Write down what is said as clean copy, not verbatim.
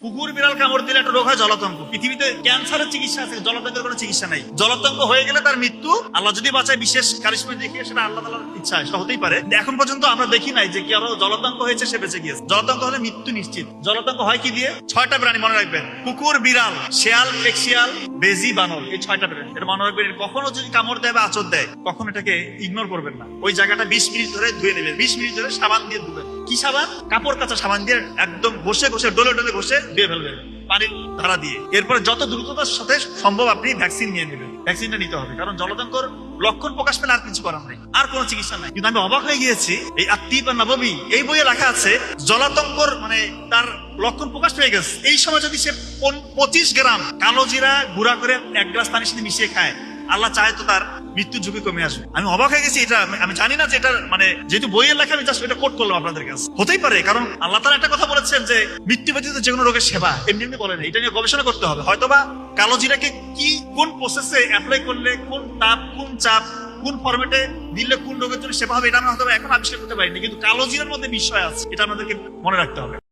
কুকুর বিড়াল কামড় দিলে একটা রোগ হয় জলাতঙ্ক। পৃথিবীতে ক্যান্সারের চিকিৎসা আছে, জলাতঙ্কের কোনো চিকিৎসা নাই। জলাতঙ্ক হয়ে গেলে তার মৃত্যু, আল্লাহ যদি বাঁচায় বিশেষ কারিশমা দেখিয়ে, সেটা আল্লাহ তাআলার ইচ্ছা, সেটা হতেই পারে। এখন পর্যন্ত আমরা দেখি নাই যে কারো জলাতঙ্ক হয়েছে সে বেঁচে গিয়েছে। জলাতঙ্ক হলে মৃত্যু নিশ্চিত। জলাতঙ্ক হয় কি দিয়ে? 6টা প্রাণী মনে রাখবেন: কুকুর, বিড়াল, শেয়াল, ফেকশিয়াল, বেজি, বানর। এই 6টা প্রাণী, এটা মনে রাখবেন। কখনো যদি কামড় দেয় বা আঁচড় দেয়, কখনো এটাকে ইগনোর করবেন না। ওই জায়গাটা 20 মিনিট ধরে ধুয়ে নেবেন। 20 মিনিট ধরে সাবান দিয়ে ধুবেন। কি সাবান? কাপড় কাচা সাবান দিয়ে একদম ঘষে ঘষে, ডলে ডলে ঘষে ধুয়ে ফেলবেন পানির ধারা দিয়ে। এরপরে যত দ্রুততার সাথে সম্ভব আপনি ভ্যাকসিন নিয়ে নেবেন। ভ্যাকসিনটা নিতে হবে, কারণ জলাতঙ্কর লক্ষণ প্রকাশ পেলে আর কিছু করার নেই, আর কোনো চিকিৎসা নাই। কিন্তু আমি অবাক হয়ে গিয়েছি, এই আত্মীব নববী এই বইয়ে লেখা আছে জলাতঙ্কর মানে তার লক্ষণ প্রকাশ পেয়ে গেছে। এই সময় যদি সে 25 গ্রাম কালো জিরা গুঁড়া করে 1 গ্লাস পানির সাথে মিশিয়ে খায়, আল্লাহ চায় তো তার মৃত্যুর ঝুঁকি কমে আসবে। আমি অবাক হয়ে গেছি। এটা আমি জানি না যে এটা মানে যেহেতু বইয়ের লেখা, আমি জাস্ট এটা কোট করলাম আপনাদের কাছে। হতেই পারে, কারণ আল্লাহ তাআলা একটা কথা বলেছেন যে মৃত্যু ব্যতীত যে কোনো রোগের সেবা, এমনি এমনি বলেন। এটা নিয়ে গবেষণা করতে হবে। হয়তোবা কালো জিরাকে কি কোন প্রসেসে অ্যাপ্লাই করলে, কোন তাপ, কোন চাপ, কোন ফরম্যাটে দিলে কোন রোগের জন্য সেবা হবে, এটা আমরা হয়তো এখন আবিষ্কার করতে পারিনি, কিন্তু কালো জিরার মধ্যে বিষয় আছে, এটা আমাদেরকে মনে রাখতে হবে।